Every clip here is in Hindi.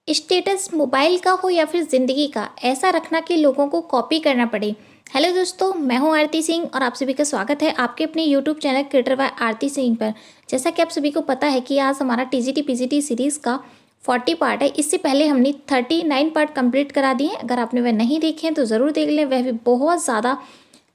स्टेटस मोबाइल का हो या फिर ज़िंदगी का, ऐसा रखना कि लोगों को कॉपी करना पड़े। हेलो दोस्तों, मैं हूं आरती सिंह और आप सभी का स्वागत है आपके अपने यूट्यूब चैनल क्रिएटर बाय आरती सिंह पर। जैसा कि आप सभी को पता है कि आज हमारा टीजीटी पीजीटी सीरीज़ का 40 पार्ट है। इससे पहले हमने 39 पार्ट कंप्लीट करा दिए हैं। अगर आपने वह नहीं देखे हैं तो ज़रूर देख लें, वह भी बहुत ज़्यादा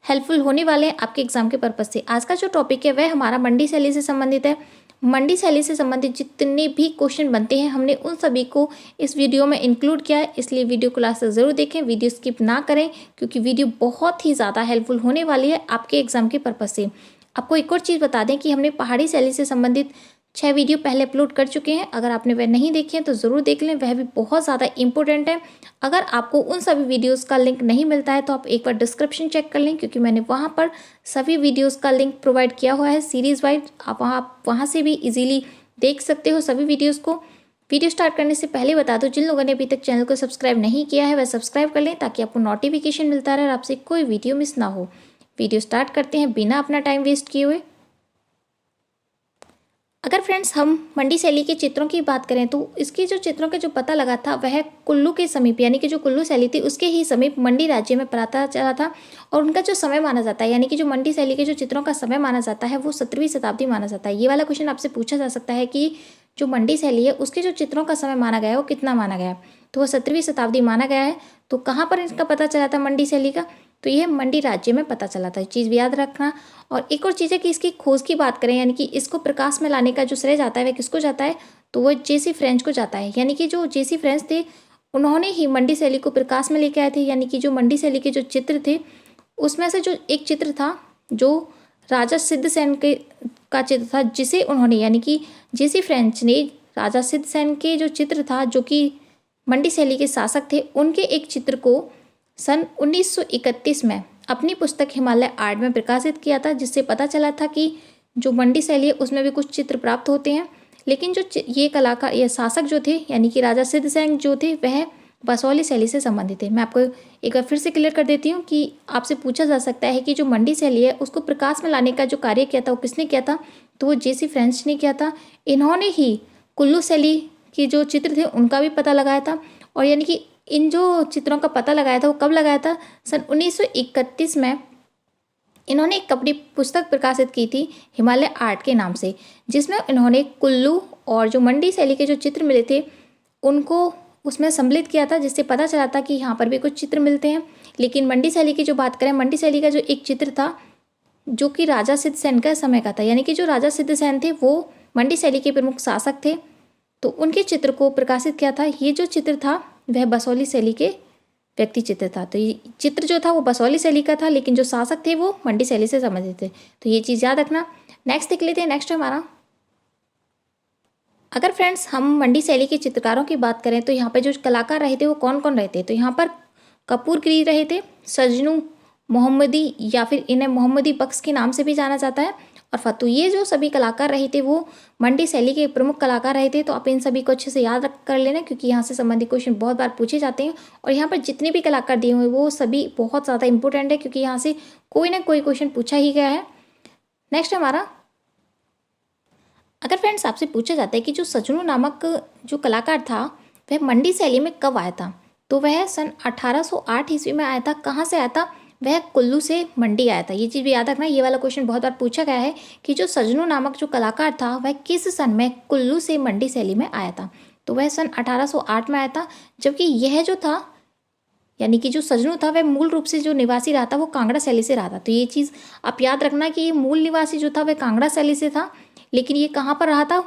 हेल्पफुल होने वाले हैं आपके एग्जाम के पर्पज़ से। आज का जो टॉपिक है वह हमारा मंडी शैली से संबंधित है। मंडी शैली से संबंधित जितने भी क्वेश्चन बनते हैं हमने उन सभी को इस वीडियो में इंक्लूड किया है, इसलिए वीडियो को लास्ट तक ज़रूर देखें, वीडियो स्किप ना करें क्योंकि वीडियो बहुत ही ज़्यादा हेल्पफुल होने वाली है आपके एग्जाम के पर्पज़ से। आपको एक और चीज़ बता दें कि हमने पहाड़ी शैली से संबंधित 6 वीडियो पहले अपलोड कर चुके हैं। अगर आपने वह नहीं देखे हैं तो ज़रूर देख लें, वह भी बहुत ज़्यादा इंपॉर्टेंट है। अगर आपको उन सभी वीडियोस का लिंक नहीं मिलता है तो आप एक बार डिस्क्रिप्शन चेक कर लें, क्योंकि मैंने वहाँ पर सभी वीडियोस का लिंक प्रोवाइड किया हुआ है सीरीज़ वाइज। आप वहाँ से भी इजीली देख सकते हो सभी वीडियोस को। वीडियो स्टार्ट करने से पहले बता दो, जिन लोगों ने अभी तक चैनल को सब्सक्राइब नहीं किया है वह सब्सक्राइब कर लें ताकि आपको नोटिफिकेशन मिलता रहे और आपसे कोई वीडियो मिस ना हो। वीडियो स्टार्ट करते हैं बिना अपना टाइम वेस्ट किए हुए। अगर फ्रेंड्स हम मंडी शैली के चित्रों की बात करें तो इसके जो चित्रों के जो पता लगा था वह कुल्लू के समीप, यानी कि जो कुल्लू शैली थी उसके ही समीप मंडी राज्य में पता चला था। और उनका जो समय माना जाता है, यानी कि जो मंडी शैली के जो चित्रों का समय माना जाता है वो 17वीं शताब्दी माना जाता है। ये वाला क्वेश्चन आपसे पूछा जा सकता है कि जो मंडी शैली है उसके जो चित्रों का समय माना गया है वो कितना माना गया है, तो वो 17वीं शताब्दी माना गया है। तो कहाँ पर इसका पता चला था मंडी शैली का, तो यह मंडी राज्य में पता चला था। चीज़ भी याद रखना। और एक और चीज़ है कि इसकी खोज की बात करें, यानी कि इसको प्रकाश में लाने का जो श्रेय जाता है वह किसको जाता है, तो वह जेसी फ्रेंच को जाता है। यानी कि जो जेसी फ्रेंच थे उन्होंने ही मंडी शैली को प्रकाश में लेके आए थे। यानी कि जो मंडी शैली के जो चित्र थे उसमें से जो एक चित्र था जो राजा सिद्धसेन के का चित्र था, जिसे उन्होंने, यानी कि जेसी फ्रेंच ने राजा सिद्धसेन के जो चित्र था जो कि मंडी शैली के शासक थे, उनके एक चित्र को सन 1931 में अपनी पुस्तक हिमालय आर्ट में प्रकाशित किया था, जिससे पता चला था कि जो मंडी शैली है उसमें भी कुछ चित्र प्राप्त होते हैं। लेकिन जो ये कलाकार, ये शासक जो थे यानी कि राजा सिद्धसेन जो थे वह बसौली शैली से संबंधित थे। मैं आपको एक बार फिर से क्लियर कर देती हूँ कि आपसे पूछा जा सकता है कि जो मंडी शैली है उसको प्रकाश में लाने का जो कार्य किया था वो किसने किया था, तो वो जेसी फ्रेंच ने किया था। इन्होंने ही कुल्लू शैली के जो चित्र थे उनका भी पता लगाया था। और यानी कि इन जो चित्रों का पता लगाया था वो कब लगाया था, सन 1931 में इन्होंने एक अपनी पुस्तक प्रकाशित की थी हिमालय आर्ट के नाम से, जिसमें इन्होंने कुल्लू और जो मंडी शैली के जो चित्र मिले थे उनको उसमें सम्मिलित किया था, जिससे पता चला था कि यहाँ पर भी कुछ चित्र मिलते हैं। लेकिन मंडी शैली की जो बात करें, मंडी शैली का जो एक चित्र था जो कि राजा सिद्धसेन का समय का था, यानी कि जो राजा सिद्धसेन थे वो मंडी शैली के प्रमुख शासक थे, तो उनके चित्र को प्रकाशित किया था। ये जो चित्र था वह बसौली शैली के व्यक्ति चित्र था। तो ये चित्र जो था वो बसौली शैली का था, लेकिन जो शासक थे वो मंडी शैली से संबंधित थे। तो ये चीज़ याद रखना। नेक्स्ट देख लेते हैं। नेक्स्ट हमारा, अगर फ्रेंड्स हम मंडी शैली के चित्रकारों की बात करें तो यहाँ पे जो कलाकार रहे थे वो कौन कौन रहे थे, तो यहाँ पर कपूरगिरी रहे थे, सजनू मोहम्मदी या फिर इन्हें मोहम्मदी बख्श के नाम से भी जाना जाता है, और फतू। ये जो सभी कलाकार रहे थे वो मंडी शैली के प्रमुख कलाकार रहे थे। तो आप इन सभी को अच्छे से याद रख कर लेना, क्योंकि यहाँ से संबंधित क्वेश्चन बहुत बार पूछे जाते हैं। और यहाँ पर जितने भी कलाकार दिए हुए वो सभी बहुत ज़्यादा इंपॉर्टेंट है, क्योंकि यहाँ से कोई ना कोई क्वेश्चन पूछा ही गया है। नेक्स्ट हमारा, अगर फ्रेंड्स आपसे पूछा जाता है कि जो सजनू नामक जो कलाकार था वह मंडी शैली में कब आया था, तो वह सन 1808 ईस्वी में आया था। कहाँ से आया था, वह कुल्लू से मंडी आया था। ये चीज़ भी याद रखना, ये वाला क्वेश्चन बहुत बार पूछा गया है कि जो सजनू नामक जो कलाकार था वह किस सन में कुल्लू से मंडी शैली में आया था, तो वह सन 1808 में आया था। जबकि यह जो था, यानी कि जो सजनू था वह मूल रूप से जो निवासी रहा था वो कांगड़ा शैली से रहा था। तो ये चीज़ आप याद रखना कि ये मूल निवासी जो था वह कांगड़ा शैली से था, लेकिन ये कहाँ पर रहा था,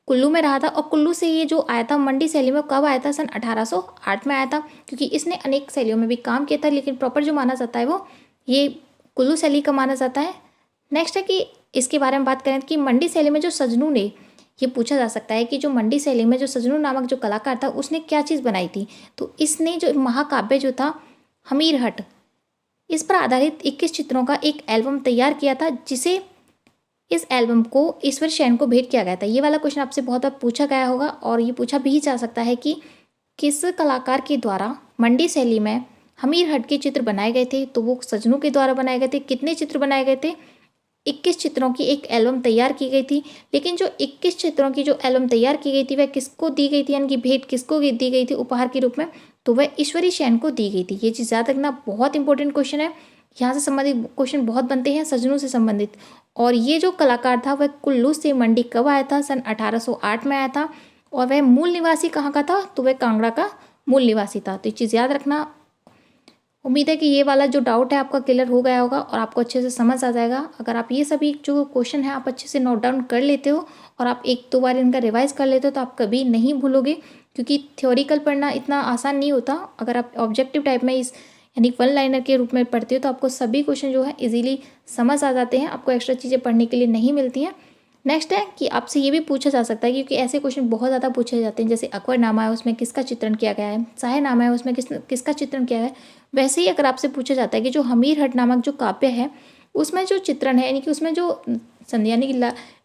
कुल्लू में रहा था। और कुल्लू से ये जो आया था मंडी शैली में कब आया था, सन 1808 में आया था, क्योंकि इसने अनेक शैलियों में भी काम किया था, लेकिन प्रॉपर जो माना जाता है वो ये कुल्लू शैली का माना जाता है। नेक्स्ट है कि इसके बारे में बात करें कि मंडी शैली में जो सजनू ने, ये पूछा जा सकता है कि जो मंडी शैली में जो सजनू नामक जो कलाकार था उसने क्या चीज़ बनाई थी, तो इसने जो महाकाव्य जो था हमीरहट, इस पर आधारित 21 चित्रों का एक एल्बम तैयार किया था, जिसे इस एल्बम को ईश्वर शैन को भेंट किया गया था। ये वाला क्वेश्चन आपसे बहुत बार पूछा गया होगा, और ये पूछा भी जा सकता है कि किस कलाकार के द्वारा मंडी शैली में हमीरहट के चित्र बनाए गए थे, तो वो सजनू के द्वारा बनाए गए थे। कितने चित्र बनाए गए थे, 21 चित्रों की एक एल्बम तैयार की गई थी। लेकिन जो 21 चित्रों की जो एल्बम तैयार की गई थी वह किसको दी गई थी, यानी कि भेंट किसको दी गई थी उपहार के रूप में, तो वह ईश्वरी सेन को दी गई थी। ये चीज़ याद रखना, बहुत इंपॉर्टेंट क्वेश्चन है। यहाँ से संबंधित क्वेश्चन बहुत बनते हैं, सजनों से संबंधित। और ये जो कलाकार था वह कुल्लू से मंडी कब आया था, सन 1808 में आया था। और वह मूल निवासी कहाँ का था, तो वह कांगड़ा का मूल निवासी था। तो ये चीज़ याद रखना। उम्मीद है कि ये वाला जो डाउट है आपका क्लियर हो गया होगा और आपको अच्छे से समझ आ जाएगा। अगर आप ये सभी जो क्वेश्चन है आप अच्छे से नोट डाउन कर लेते हो और आप एक दो बार इनका रिवाइज कर लेते हो तो आप कभी नहीं भूलोगे, क्योंकि थ्योरिकल पढ़ना इतना आसान नहीं होता। अगर आप ऑब्जेक्टिव टाइप में इस यानी वन लाइनर के रूप में पढ़ते हो तो आपको सभी क्वेश्चन जो है इजीली समझ आ जाते हैं, आपको एक्स्ट्रा चीज़ें पढ़ने के लिए नहीं मिलती हैं। नेक्स्ट है कि आपसे ये भी पूछा जा सकता है, क्योंकि ऐसे क्वेश्चन बहुत ज़्यादा पूछे जाते हैं, जैसे अकबरनामा है उसमें किसका चित्रण किया गया है, शाहनामा है उसमें किसका चित्रण किया गया है। वैसे ही अगर आपसे पूछा जाता है कि जो हमीरहट नामक जो काव्य है उसमें जो चित्रण है, यानी कि उसमें जो यानी कि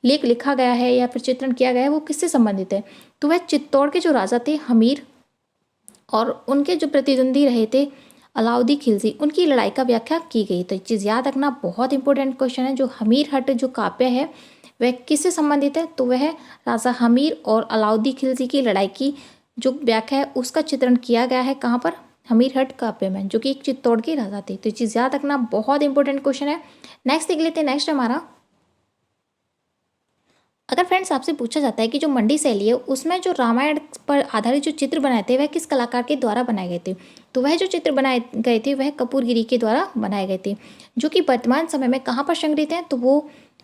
लेख लिखा गया है या फिर चित्रण किया गया है वो किससे संबंधित है, तो वह चित्तौड़ के जो राजा थे हमीर और उनके जो प्रतिद्वंदी रहे थे अलाउद्दीन खिलजी, उनकी लड़ाई का व्याख्या की गई। तो ये चीज़ याद रखना, बहुत इंपॉर्टेंट क्वेश्चन है। जो हमीरहट जो काव्य है वह किससे संबंधित है, तो वह राजा हमीर और अलाउद्दीन खिलजी की लड़ाई की जो व्याख्या है उसका चित्रण किया गया है कहाँ पर, हमीरहट काव्य में, जो कि एक चित्तौड़ के राजा थे। तो ये चीज़ याद रखना, बहुत इंपॉर्टेंट क्वेश्चन है। नेक्स्ट देख लेते हैं। नेक्स्ट हमारा, अगर फ्रेंड्स आपसे पूछा जाता है कि जो मंडी शैली है उसमें जो रामायण पर आधारित जो चित्र बनाए थे वह किस कलाकार के द्वारा बनाए गए थे, तो वह जो चित्र बनाए गए थे वह कपूरगिरी के द्वारा बनाए गए थे, जो कि वर्तमान समय में कहाँ पर संग्रहित हैं, तो वो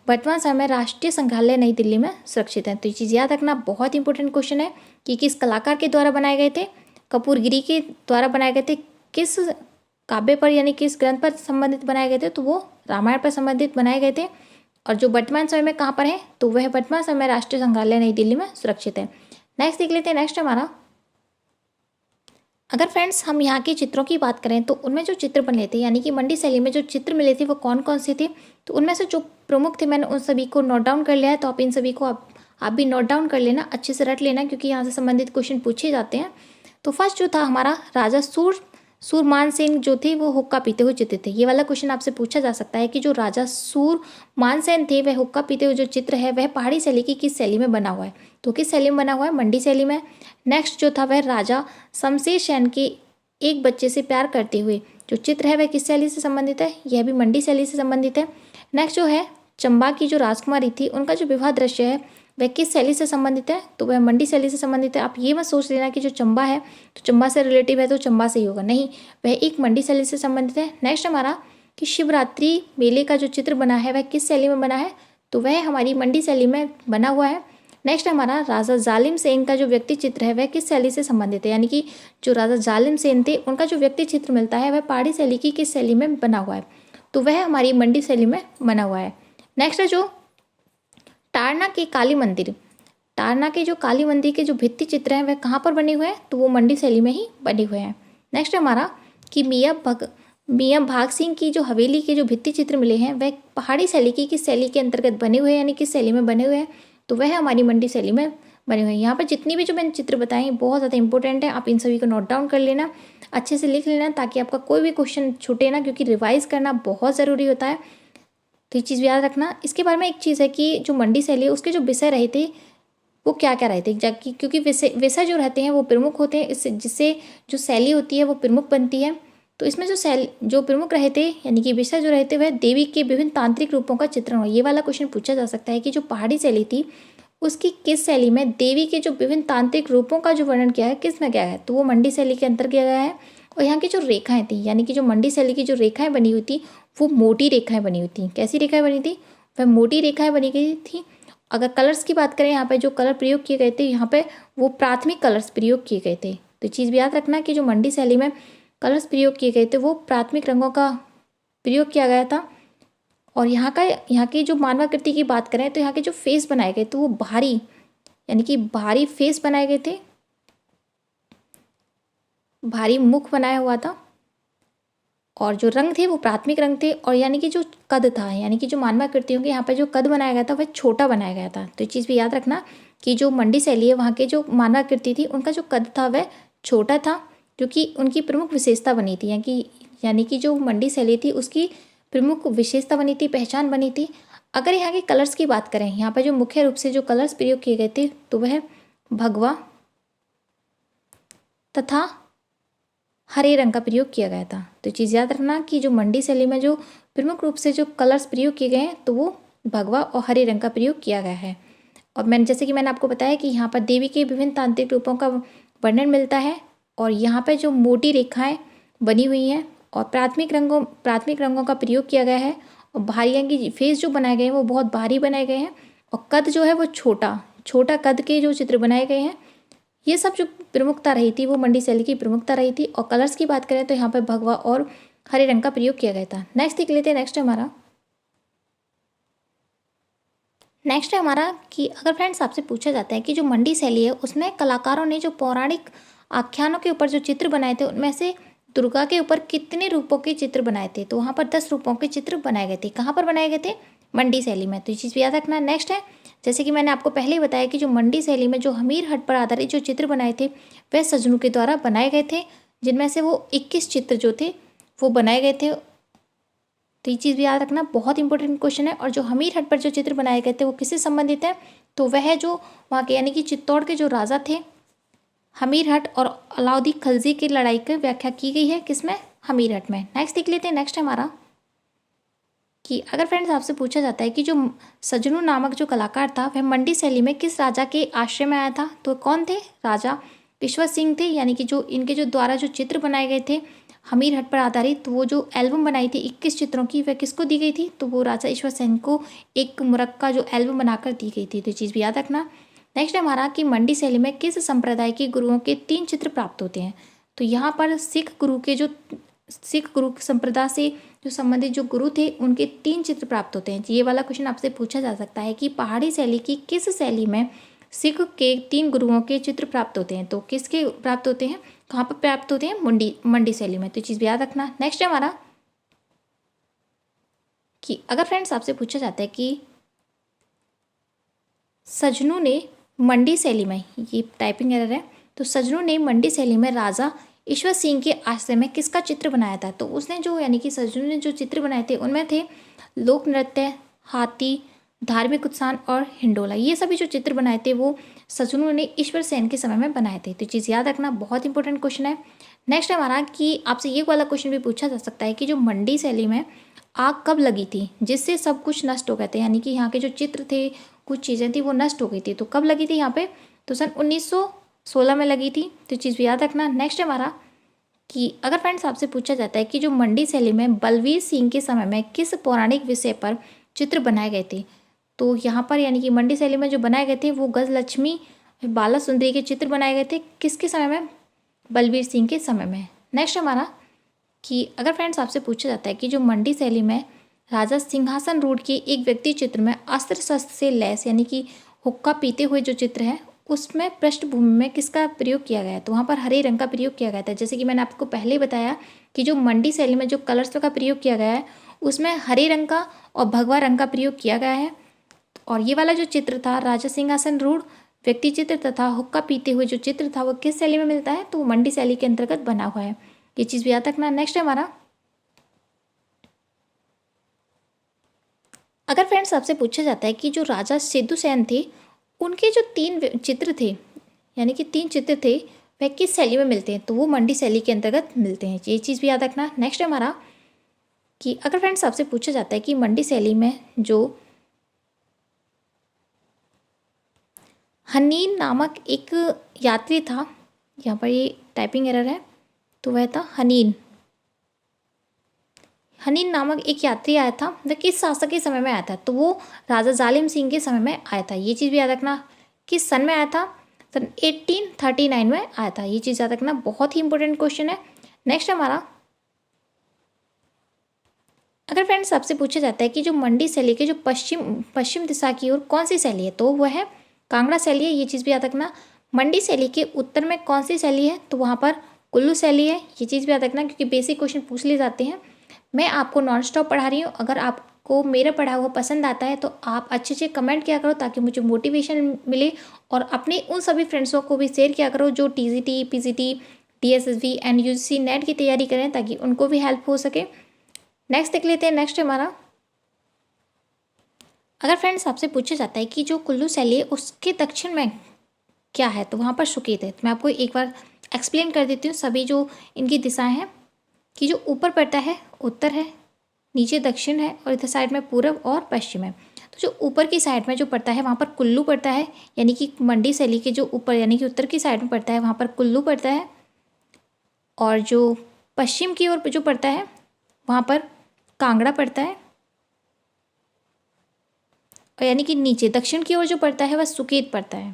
वर्तमान समय में राष्ट्रीय संग्रहालय नई दिल्ली में सुरक्षित है। तो ये चीज़ याद रखना, बहुत इंपॉर्टेंट क्वेश्चन है कि किस कलाकार के द्वारा बनाए गए थे, कपूरगिरी के द्वारा बनाए गए थे। किस काव्य पर यानी किस ग्रंथ पर संबंधित बनाए गए थे, तो वो रामायण पर संबंधित बनाए गए थे। और जो वर्तमान समय में कहाँ पर है, तो वह वर्तमान समय राष्ट्रीय संग्रहालय नई दिल्ली में सुरक्षित है। नेक्स्ट देख लेते हैं। नेक्स्ट हमारा, अगर फ्रेंड्स हम यहाँ के चित्रों की बात करें तो उनमें जो चित्र बने थे यानी कि मंडी शैली में जो चित्र मिले थे वो कौन कौन से थे, तो उनमें से जो प्रमुख थे मैंने उन सभी को नोट डाउन कर लिया है। तो आप इन सभी को आप भी नोट डाउन कर लेना, अच्छे से रट लेना, क्योंकि यहाँ से संबंधित क्वेश्चन पूछे जाते हैं। तो फर्स्ट जो था हमारा, राजा सूरमान सेन जो थे वो हुक्का पीते हुए चित्र थे। ये वाला क्वेश्चन आपसे पूछा जा सकता है कि जो राजा सूरमान सेन थे वह हुक्का पीते हुए जो चित्र है वह पहाड़ी शैली की किस शैली में बना हुआ है, तो किस शैली में बना हुआ है, मंडी शैली में। नेक्स्ट जो था वह राजा शमशेर सेन के एक बच्चे से प्यार करते हुए जो चित्र है वह किस शैली से संबंधित है, यह भी मंडी शैली से संबंधित है। नेक्स्ट जो है चंबा की जो राजकुमारी थी उनका जो विवाह दृश्य है वह किस शैली से संबंधित है, तो वह मंडी शैली से संबंधित है। आप ये मत सोच लेना कि जो चंबा है तो चंबा से रिलेटिव है तो चंबा से ही होगा, नहीं, वह एक मंडी शैली से संबंधित है। नेक्स्ट हमारा कि शिवरात्रि मेले का जो चित्र बना है वह किस शैली में बना है, तो वह हमारी मंडी शैली में बना हुआ है। नेक्स्ट हमारा राजा जालिम सेन का जो व्यक्ति चित्र है वह किस शैली से संबंधित है, यानी कि जो राजा जालिम सेन थे उनका जो व्यक्ति चित्र मिलता है वह पहाड़ी शैली की किस शैली में बना हुआ है, तो वह हमारी मंडी शैली में बना हुआ है। नेक्स्ट है जो टारना के काली मंदिर, टारना के जो काली मंदिर के जो भित्ति चित्र हैं वह कहाँ पर बने हुए हैं, तो वो मंडी शैली में ही बने हुए हैं। नेक्स्ट हमारा कि मियाँ भाग सिंह की जो हवेली के जो भित्ति चित्र मिले हैं वह पहाड़ी शैली की किस शैली के अंतर्गत बने हुए हैं, यानी किस शैली में बने हुए हैं, तो वह हमारी मंडी शैली में बने हुए हैं। यहाँ पर जितनी भी जो मैंने चित्र बताए हैं बहुत ज़्यादा इंपॉर्टेंट है, आप इन सभी को नोट डाउन कर लेना, अच्छे से लिख लेना ताकि आपका कोई भी क्वेश्चन छूटे ना, क्योंकि रिवाइज करना बहुत ज़रूरी होता है। तो ये चीज़ याद रखना। इसके बारे में एक चीज़ है कि जो मंडी शैली है उसके जो विषय रहे थे वो क्या क्या रहे थे, क्योंकि विषय जो रहते हैं वो प्रमुख होते हैं, इससे जिससे जो शैली होती है वो प्रमुख बनती है। तो इसमें जो प्रमुख रहे थे यानी कि विषय जो रहे थे वह देवी के विभिन्न तांत्रिक रूपों का चित्रण हो। ये वाला क्वेश्चन पूछा जा सकता है कि जो पहाड़ी शैली थी उसकी किस शैली में देवी के जो विभिन्न तांत्रिक रूपों का जो वर्णन किया है किस में किया है, तो वो मंडी शैली के अंतर्गत किया गया है। और यहाँ की जो रेखाएं थी यानी कि जो मंडी शैली की जो रेखाएं बनी हुई थी वो मोटी रेखाएं बनी हुई थी। कैसी रेखाएं बनी थी, वह मोटी रेखाएं बनी गई थी। अगर कलर्स की बात करें यहाँ पे जो कलर प्रयोग किए गए थे यहाँ पे वो प्राथमिक कलर्स प्रयोग किए गए थे। तो चीज़ भी याद रखना कि जो मंडी शैली में कलर्स प्रयोग किए गए थे वो प्राथमिक रंगों का प्रयोग किया गया था। और यहाँ की जो मानवाकृति की बात करें तो यहाँ के जो फेस बनाए गए थे वो भारी यानी कि भारी फेस बनाए गए थे, भारी मुख बनाया हुआ था। और जो रंग थे वो प्राथमिक रंग थे। और यानी कि जो कद था यानी कि जो मानवाकृतियों के यहाँ पे जो कद बनाया गया था वह छोटा बनाया गया था। तो ये चीज़ भी याद रखना कि जो मंडी शैली है वहाँ के जो मानवाकृति थी उनका जो कद था वह छोटा था, क्योंकि उनकी प्रमुख विशेषता बनी थी यानी कि जो मंडी शैली थी उसकी प्रमुख विशेषता बनी थी, पहचान बनी थी। अगर यहाँ के कलर्स की बात करें, यहाँ पर जो मुख्य रूप से जो कलर्स प्रयोग किए गए थे तो वह भगवा तथा हरे रंग का प्रयोग किया गया था। तो चीज़ याद रखना कि जो मंडी शैली में जो प्रमुख रूप से जो कलर्स प्रयोग किए गए हैं तो वो भगवा और हरे रंग का प्रयोग किया गया है। और जैसे कि मैंने आपको बताया कि यहाँ पर देवी के विभिन्न तांत्रिक रूपों का वर्णन मिलता है और यहाँ पर जो मोटी रेखाएं बनी हुई हैं और प्राथमिक रंगों का प्रयोग किया गया है और भारी रंग की फेस जो बनाए गए हैं वो बहुत भारी बनाए गए हैं और कद जो है वो छोटा कद के जो चित्र बनाए गए हैं। ये सब जो प्रमुखता रही थी वो मंडी शैली की प्रमुखता रही थी। और कलर्स की बात करें तो यहाँ पर भगवा और हरे रंग का प्रयोग किया गया था। नेक्स्ट देख लेते हैं। नेक्स्ट है हमारा कि अगर फ्रेंड्स आपसे पूछा जाता है कि जो मंडी शैली है उसमें कलाकारों ने जो पौराणिक आख्यानों के ऊपर जो चित्र बनाए थे उनमें से दुर्गा के ऊपर कितने रूपों के चित्र बनाए थे, तो वहाँ पर 10 रूपों के चित्र बनाए गए थे। कहाँ पर बनाए गए थे? मंडी शैली में। तो ये चीज़ भी याद रखना। नेक्स्ट है, जैसे कि मैंने आपको पहले ही बताया कि जो मंडी शैली में जो हमीर हट पर आधारित जो चित्र बनाए थे वह सजनों के द्वारा बनाए गए थे, जिनमें से वो 21 चित्र जो थे वो बनाए गए थे। तो ये चीज़ भी याद रखना, बहुत इंपॉर्टेंट क्वेश्चन है। और जो हमीर हट पर जो चित्र बनाए गए थे वो किससे संबंधित है? तो वह जो वहाँ के यानी कि चित्तौड़ के जो राजा थे हमीर हट और अलाउद्दीन खलजी की लड़ाई की व्याख्या की गई है किसमें? हमीर हट में। नेक्स्ट देख लेते हैं। नेक्स्ट है हमारा कि अगर फ्रेंड्स आपसे पूछा जाता है कि जो सजनू नामक जो कलाकार था वह मंडी शैली में किस राजा के आश्रय में आया था, तो कौन थे? राजा ईश्वर सिंह थे। यानी कि जो इनके जो द्वारा जो चित्र बनाए गए थे हमीर हट पर आधारित, तो वो जो एल्बम बनाई थी 21 चित्रों की वह किसको दी गई थी? तो वो राजा ईश्वर सिंह को एक मुरक्का जो एल्बम बनाकर दी गई थी। तो चीज़ भी याद रखना। नेक्स्ट है हमारा कि मंडी शैली में किस संप्रदाय के गुरुओं के 3 चित्र प्राप्त होते हैं, तो यहाँ पर सिख गुरु संप्रदाय से जो संबंधित जो गुरु थे उनके 3 चित्र प्राप्त होते हैं। ये वाला क्वेश्चन आपसे पूछा जा सकता है कि पहाड़ी शैली की किस शैली में सिख के 3 गुरुओं के चित्र प्राप्त होते हैं, तो किसके प्राप्त होते हैं, कहाँ पर प्राप्त होते हैं? मंडी शैली में। तो चीज़ भी याद रखना। नेक्स्ट है हमारा कि अगर फ्रेंड्स आपसे पूछा जाता है कि सजनू ने मंडी शैली में, ये टाइपिंग एरर है, तो सजनू ने मंडी शैली में राजा ईश्वर सिंह के आश्रय में किसका चित्र बनाया था, तो उसने जो यानी कि सजनू ने जो चित्र बनाए थे उनमें थे लोक नृत्य, हाथी, धार्मिक उत्साह और हिंडोला। ये सभी जो चित्र बनाए थे वो सजनू ने ईश्वर सेन के समय में बनाए थे। तो चीज़ याद रखना, बहुत इंपॉर्टेंट क्वेश्चन है। नेक्स्ट हमारा कि आपसे ये वाला क्वेश्चन भी पूछा जा सकता है कि जो मंडी शैली में आग कब लगी थी जिससे सब कुछ नष्ट हो गए थे, यानी कि यहाँ के जो चित्र थे कुछ चीज़ें थी वो नष्ट हो गई थी, तो कब लगी थी यहाँ पे? तो सन 1916 में लगी थी। तो चीज़ भी याद रखना। नेक्स्ट हमारा कि अगर फ्रेंड्स आपसे पूछा जाता है कि जो मंडी शैली में बलवीर सिंह के समय में किस पौराणिक विषय पर चित्र बनाए गए थे, तो यहाँ पर यानी कि मंडी शैली में जो बनाए गए थे वो गजलक्ष्मी, बाला सुंदरी के चित्र बनाए गए थे। किसके समय में? बलवीर सिंह के समय में। नेक्स्ट हमारा कि अगर फ्रेंड्स आपसे पूछा जाता है कि जो मंडी शैली में राजा सिंहासन रूढ़ के एक व्यक्ति चित्र में अस्त्र शस्त्र से लैस यानी कि हुक्का पीते हुए जो चित्र है उसमें पृष्ठभूमि में किसका प्रयोग किया गया है, तो वहाँ पर हरे रंग का प्रयोग किया गया था। जैसे कि मैंने आपको पहले ही बताया कि जो मंडी शैली में जो कलर्स का प्रयोग किया गया है उसमें हरे रंग का और भगवा रंग का प्रयोग किया गया है। और ये वाला जो चित्र था राजा सिंहासन रूढ़ व्यक्ति चित्र तथा हुक्का पीते हुए जो चित्र था वो किस शैली में मिलता है, तो वो मंडी शैली के अंतर्गत बना हुआ है। ये चीज़ भी याद रखना। नेक्स्ट है हमारा, अगर फ्रेंड्स आपसे पूछा जाता है कि जो राजा सिद्धू सेन थे उनके जो 3 चित्र थे यानी कि 3 चित्र थे वह किस शैली में मिलते हैं, तो वो मंडी शैली के अंतर्गत मिलते हैं। ये चीज़ भी याद रखना। नेक्स्ट है हमारा कि अगर फ्रेंड्स आपसे पूछा जाता है कि मंडी शैली में जो हनीन नामक एक यात्री था, यहाँ पर ये टाइपिंग एरर है, तो वह था हनीन नामक एक यात्री आया था, वह किस शासक के समय में आया था, तो वो राजा जालिम सिंह के समय में आया था। ये चीज़ भी याद रखना। किस सन में आया था? सन 1839 में आया था। ये चीज़ याद रखना, बहुत ही इंपॉर्टेंट क्वेश्चन है। नेक्स्ट हमारा, अगर फ्रेंड्स आपसे पूछा जाता है कि जो मंडी शैली के जो पश्चिम दिशा की ओर कौन सी शैली है, तो वह है कांगड़ा शैली है। ये चीज़ भी याद रखना। मंडी शैली के उत्तर में कौन सी शैली है, तो वहाँ पर कुल्लू शैली है। ये चीज़ भी याद रखना क्योंकि बेसिक क्वेश्चन पूछ लिए जाते हैं। मैं आपको नॉन स्टॉप पढ़ा रही हूँ। अगर आपको मेरा पढ़ा हुआ पसंद आता है तो आप अच्छे कमेंट किया करो ताकि मुझे मोटिवेशन मिले, और अपने उन सभी फ्रेंड्सों को भी शेयर किया करो जो TGT, PGT, DSSB and UGC net की तैयारी करें ताकि उनको भी हेल्प हो सके। नेक्स्ट देख लेते हैं। नेक्स्ट हमारा अगर फ्रेंड्स आपसे पूछा जाता है कि जो कुल्लू शैली है उसके दक्षिण में क्या है, तो वहाँ पर सुकेत है। तो मैं आपको एक बार एक्सप्लेन कर देती हूँ सभी जो इनकी दिशाएं हैं, कि जो ऊपर पड़ता है उत्तर है, नीचे दक्षिण है, और इधर साइड में पूरब और पश्चिम है। तो जो ऊपर की साइड में जो पड़ता है वहाँ पर कुल्लू पड़ता है, यानी कि मंडी शैली के जो ऊपर यानी कि उत्तर की साइड में पड़ता है वहाँ पर कुल्लू पड़ता है। और जो पश्चिम की ओर जो पड़ता है वहाँ पर कांगड़ा पड़ता है, और यानी कि नीचे दक्षिण की ओर जो पड़ता है वह सुकेत पड़ता है।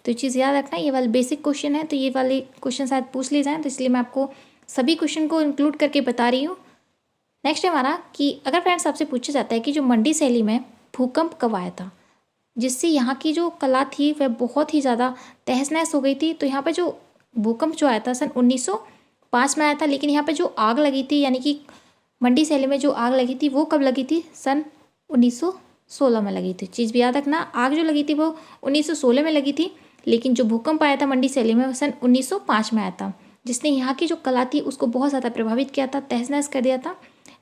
तो ये चीज़ याद रखना, ये वाले बेसिक क्वेश्चन है, तो ये वाले क्वेश्चन शायद पूछ लिए जाएँ, तो इसलिए मैं आपको सभी क्वेश्चन को इंक्लूड करके बता रही हूँ। नेक्स्ट है हमारा कि अगर फ्रेंड्स आपसे पूछा जाता है कि जो मंडी शैली में भूकंप कब आया था, जिससे यहाँ की जो कला थी वह बहुत ही ज़्यादा तहस नहस हो गई थी। तो यहाँ पे जो भूकंप जो आया था सन 1905 में आया था, लेकिन यहाँ पे जो आग लगी थी यानी कि मंडी शैली में जो आग लगी थी वो कब लगी थी, सन 1916 में लगी थी। चीज़ भी याद रखना, आग जो लगी थी वो 1916 में लगी थी, लेकिन जो भूकंप आया था मंडी शैली में वो सन 1905 में आया था, जिसने यहाँ की जो कला थी उसको बहुत ज़्यादा प्रभावित किया था, तहस नहस कर दिया था।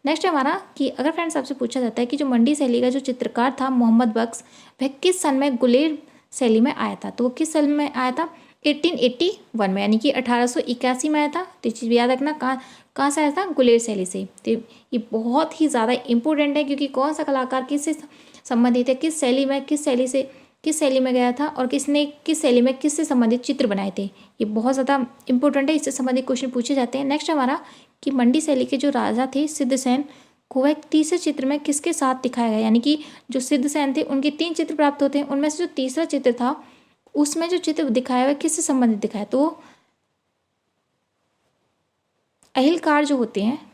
नेक्स्ट है हमारा कि अगर फ्रेंड्स आपसे पूछा जाता है कि जो मंडी शैली का जो चित्रकार था मोहम्मद बख्श, वह किस सन में गुलेर शैली में आया था, तो वो किस सन में आया था, 1881 में, यानी कि 1881 में आया था। तो चीज़ भी याद रखना, कहाँ से आया था, गुलेर शैली से। तो ये बहुत ही ज़्यादा इंपॉर्टेंट है, क्योंकि कौन सा कलाकार किससे संबंधित है, किस शैली में, किस शैली में गया था, और किसने किस शैली में किससे संबंधित चित्र बनाए थे, ये बहुत ज़्यादा इंपॉर्टेंट है, इससे संबंधित क्वेश्चन पूछे जाते हैं। नेक्स्ट हमारा कि मंडी शैली के जो राजा थे सिद्धसेन को वह तीसरे चित्र में किसके साथ दिखाया गया, यानी कि जो सिद्धसेन थे उनके 3 चित्र प्राप्त होते हैं, उनमें से जो तीसरा चित्र था उसमें जो चित्र दिखाया हुआ किससे संबंधित दिखाया, तो अहिलकार जो होते हैं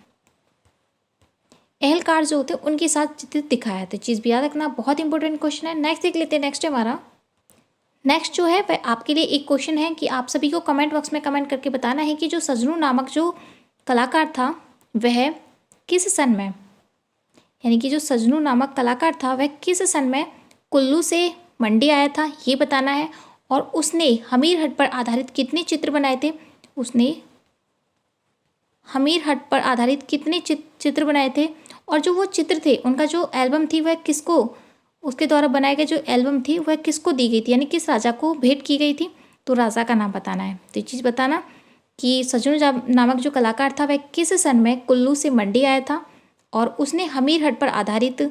उनके साथ चित्र दिखाया था। चीज़ भी याद रखना, बहुत इंपॉर्टेंट क्वेश्चन है। नेक्स्ट देख लेते हैं। नेक्स्ट है हमारा, नेक्स्ट जो है वह आपके लिए एक क्वेश्चन है कि आप सभी को कमेंट बॉक्स में कमेंट करके बताना है कि जो सजनू नामक जो कलाकार था वह किस सन में, यानी कि जो सजनू नामक कलाकार था वह किस सन में कुल्लू से मंडी आया था, ये बताना है। और उसने हमीरहट पर आधारित कितने चित्र बनाए थे, उसने हमीरहट पर आधारित कितने चित्र बनाए थे, और जो वो चित्र थे उनका जो एल्बम थी वह किसको, उसके द्वारा बनाए गए जो एल्बम थी वह किसको दी गई थी, यानी किस राजा को भेंट की गई थी, तो राजा का नाम बताना है। तो ये चीज़ बताना कि सजनू नामक जो कलाकार था वह किस सन में कुल्लू से मंडी आया था, और उसने हमीरहट पर आधारित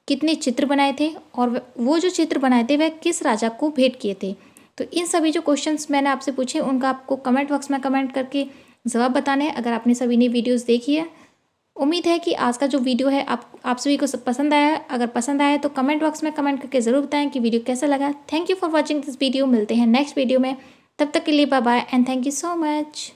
कितने चित्र बनाए थे, और वो जो चित्र बनाए थे वह किस राजा को भेंट किए थे। तो इन सभी जो क्वेश्चंस मैंने आपसे पूछे उनका आपको कमेंट बॉक्स में कमेंट करके जवाब बताने हैं, अगर आपने सभी ने वीडियोस देखी है। उम्मीद है कि आज का जो वीडियो है आप सभी को पसंद आया है। अगर पसंद आया तो कमेंट बॉक्स में कमेंट करके ज़रूर बताएं कि वीडियो कैसा लगा। Thank you for watching this video. मिलते हैं नेक्स्ट वीडियो में, तब तक के लिए bye bye and thank you so much.